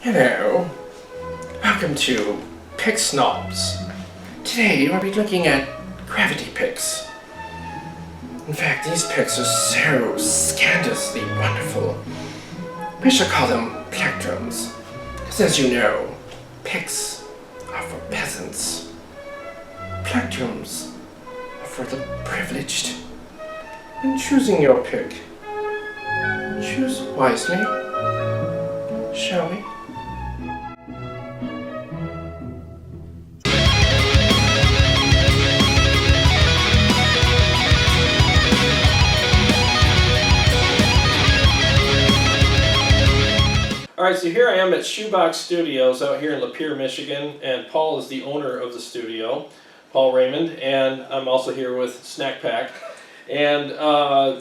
Hello, welcome to Pick Snobs. Today we'll be looking at gravity picks. In fact, these picks are so scandalously wonderful. We shall call them plectrums, because as you know, picks are for peasants. Plectrums are for the privileged. In choosing your pick, choose wisely, shall we? Alright, so here I am at Shoebox Studios out here in Lapeer, Michigan, and Paul is the owner of the studio, Paul Raymond, and I'm also here with Snack Pack. And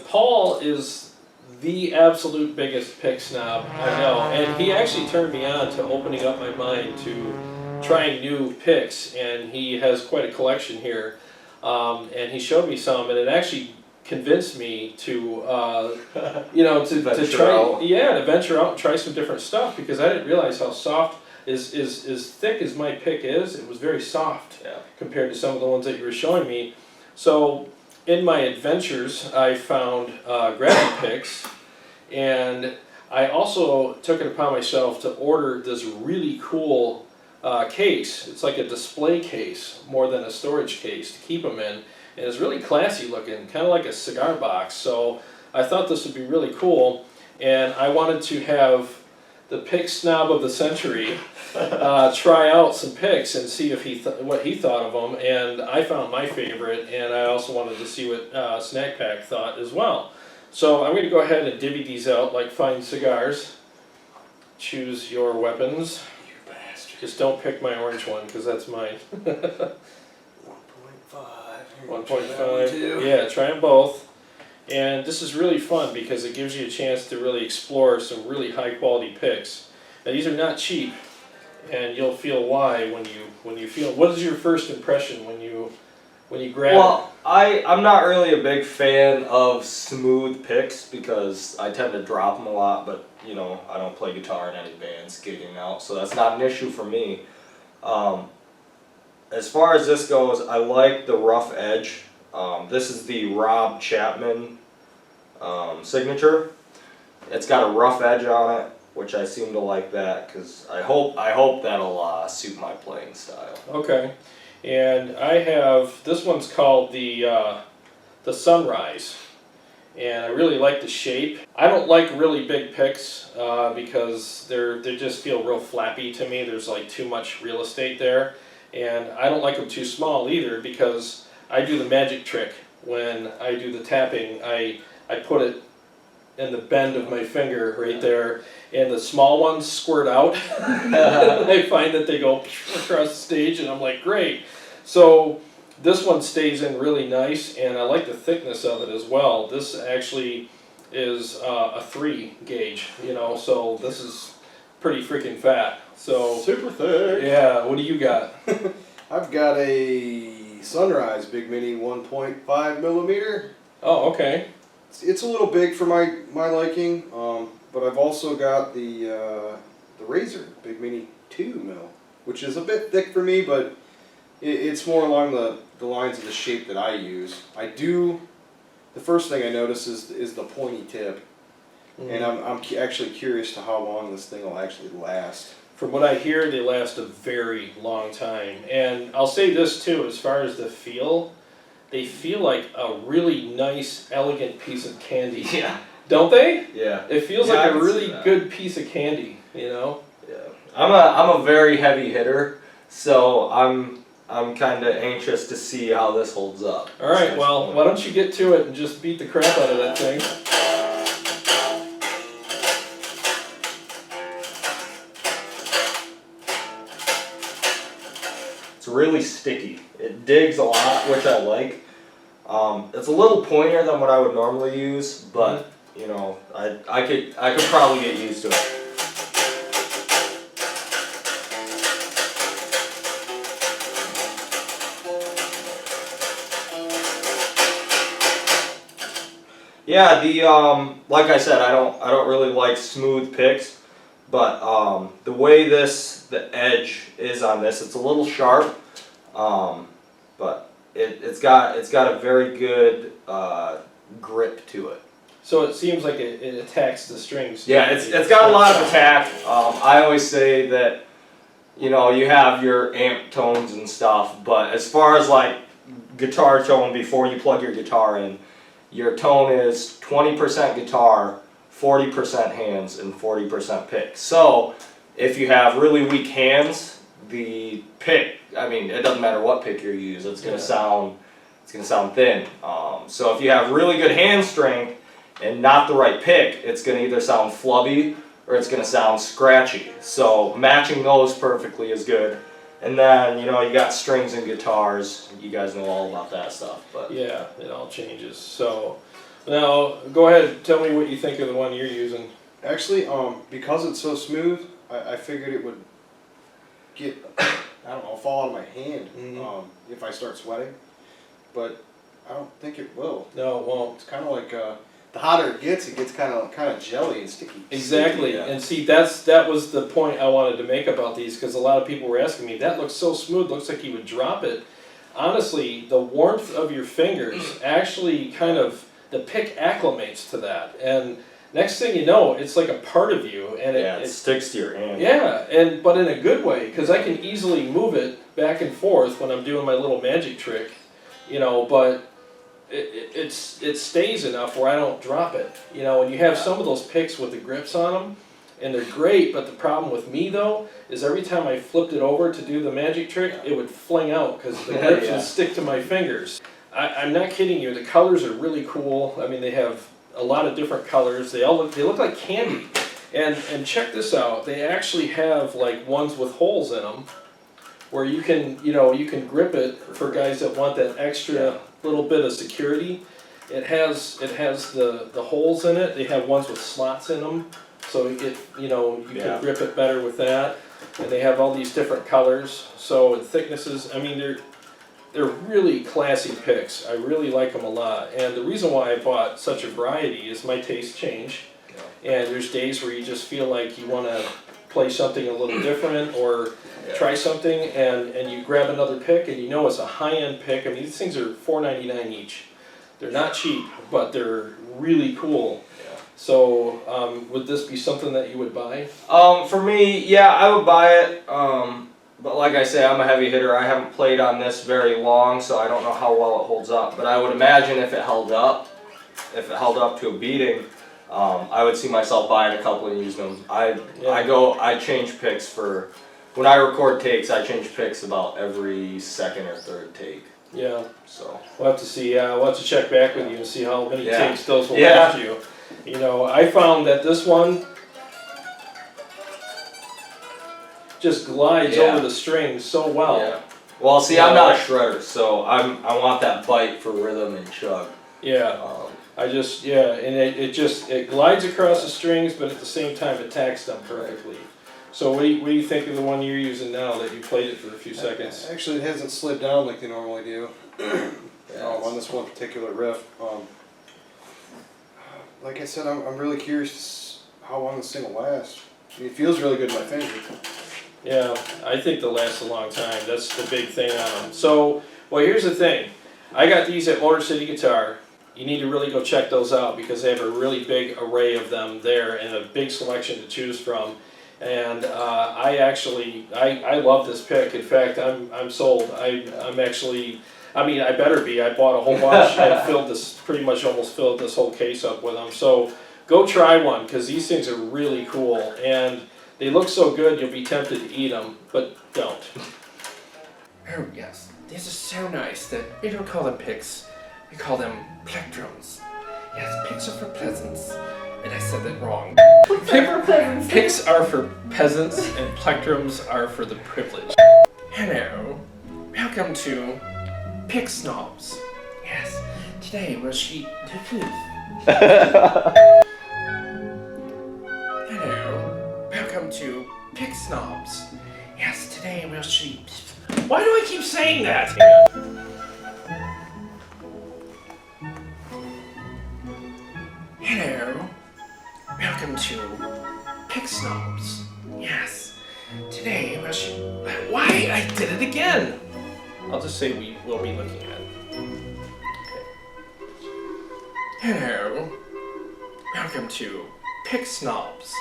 Paul is the absolute biggest pick snob I know, and he actually turned me on to opening up my mind to trying new picks, and he has quite a collection here, and he showed me some, and it actually convinced me to, to venture out and try some different stuff, because I didn't realize how soft, as thick as my pick is, it was very soft compared to some of the ones that you were showing me. So in my adventures, I found gravity picks, and I also took it upon myself to order this really cool case. It's like a display case more than a storage case to keep them in. And it's really classy looking, kind of like a cigar box. So I thought this would be really cool, and I wanted to have the pick snob of the century try out some picks and see if what he thought of them. And I found my favorite, and I also wanted to see what Snack Pack thought as well. So I'm going to go ahead and divvy these out like fine cigars. Choose your weapons. You bastard. Just don't pick my orange one, because that's mine. 1.5. Yeah, try them both. And this is really fun because it gives you a chance to really explore some really high quality picks. Now these are not cheap, and you'll feel why when you feel. What is your first impression when you grab it? Well, I'm not really a big fan of smooth picks because I tend to drop them a lot, but you know, I don't play guitar in any bands gigging out, so that's not an issue for me. As far as this goes, I like the rough edge. This is the Rob Chapman signature. It's got a rough edge on it, which I seem to like that because I hope that'll suit my playing style. Okay, and I have this one's called the Sunrise, and I really like the shape. I don't like really big picks because they just feel real flappy to me. There's like too much real estate there. And I don't like them too small either because I do the magic trick. When I do the tapping, I put it in the bend of my finger right there, and the small ones squirt out. I find that they go across the stage, and I'm like, great. So this one stays in really nice, and I like the thickness of it as well. This actually is a 3 gauge, so this is pretty freaking fat. So super thick. Yeah, what do you got? I've got a Sunrise Big Mini 1.5 millimeter. Oh, okay. It's a little big for my liking, but I've also got the Razor Big Mini 2 mil, which is a bit thick for me, but it's more along the lines of the shape that I use. The first thing I notice is the pointy tip, and I'm actually curious to how long this thing will actually last. From what I hear, they last a very long time. And I'll say this too, as far as the feel, they feel like a really nice, elegant piece of candy. Yeah. Don't they? Yeah. It feels like a really good piece of candy, Yeah. I'm a very heavy hitter, so I'm kind of anxious to see how this holds up. All right, well, why don't you get to it and just beat the crap out of that thing. It's really sticky. It digs a lot, which I like. It's a little pointier than what I would normally use, but I could probably get used to it. Yeah, like I said, I don't really like smooth picks, But the way the edge is on this, it's a little sharp, but it's got a very good grip to it. So it seems like it attacks the strings. Yeah, it's got a lot of attack. I always say that, you know, you have your amp tones and stuff, but as far as like guitar tone before you plug your guitar in, your tone is 20% guitar, 40% hands, and 40% pick. So if you have really weak hands, the pick, I mean, it doesn't matter what pick you use, it's gonna sound thin. So if you have really good hand strength and not the right pick, it's gonna either sound flubby or it's gonna sound scratchy. So matching those perfectly is good. And then, you know, you got strings and guitars. You guys know all about that stuff. But Yeah, it all changes. So now go ahead, tell me what you think of the one you're using. Actually, because it's so smooth, I figured it would get, I don't know, fall out of my hand if I start sweating. But I don't think it will. No, it won't. It's kind of like the hotter it gets kind of jelly and sticky. Exactly, Yeah. and see that was the point I wanted to make about these, because a lot of people were asking me, that looks so smooth, looks like you would drop it. Honestly, the warmth of your fingers actually kind of, the pick acclimates to that, and next thing you know, it's like a part of you, and it sticks to your hand. yeah, but in a good way, because I can easily move it back and forth when I'm doing my little magic trick, you know, but it stays enough where I don't drop it, you know. And you have some of those picks with the grips on them, and they're great, but the problem with me though is every time I flipped it over to do the magic trick, it would fling out because the grips would stick to my fingers. I'm not kidding you, the colors are really cool. I mean, they have a lot of different colors. They look like candy. And check this out, they actually have like ones with holes in them where you can grip it for guys that want that extra little bit of security. It has the holes in it. They have ones with slots in them, so you can grip it better with that. And they have all these different colors, so and thicknesses. I mean, they're really classy picks. I really like them a lot. And the reason why I bought such a variety is my tastes change, and there's days where you just feel like you want to play something a little different or try something, and you grab another pick, and you know it's a high-end pick. I mean, these things are $4.99 each. They're not cheap, but they're really cool. Yeah. So would this be something that you would buy? For me, yeah, I would buy it. But like I say, I'm a heavy hitter. I haven't played on this very long, so I don't know how well it holds up. But I would imagine if it held up to a beating, I would see myself buying a couple and using them. I change picks for, when I record takes, I change picks about every second or third take. Yeah. So We'll have to see. We'll have to check back with you and see how many Yeah. takes those will Yeah. last you. You know, I found that this one just glides Yeah. over the strings so well. yeah. Well, see, I'm not a shredder, so I want that bite for rhythm and chug. Yeah. And it glides across the strings, but at the same time attacks them perfectly. So what do you think of the one you're using now that you played it for a few seconds? Actually, it hasn't slid down like they normally do. On this one particular riff. Like I said, I'm really curious how long this thing will last. I mean, it feels really good in my fingers. Yeah, I think they'll last a long time. That's the big thing on them. So, well, here's the thing. I got these at Motor City Guitar. You need to really go check those out because they have a really big array of them there and a big selection to choose from. And I love this pick. In fact, I'm sold. I'm actually, I mean, I better be. I bought a whole bunch and pretty much almost filled this whole case up with them. So go try one because these things are really cool and they look so good you'll be tempted to eat them, but don't. Oh yes, these are so nice that we don't call them picks, we call them plectrums. Yes, picks are for peasants, and I said that wrong. Picks are for peasants and plectrums are for the privileged. Hello, welcome to Pick Snobs. Yes, today we'll sheet the truth. Hello, welcome to Pick Snobs. Yes, today we'll sheet. Why do I keep saying that? Hello, welcome to Pick Snobs. Yes. Today, why? I did it again! I'll just say we will be looking at it. Okay. Hello. Welcome to Pick Snobs.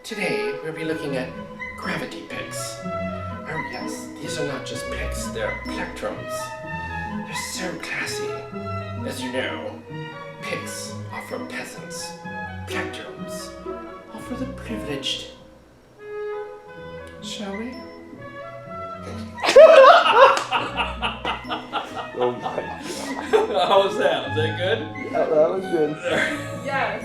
Today, we'll be looking at gravity picks. Oh yes, these are not just picks, they're plectrums. They're so classy. As you know, picks are for peasants. Plectrums are for the privileged. Shall we? Oh my. How was that? Was that good? That was good. Yes.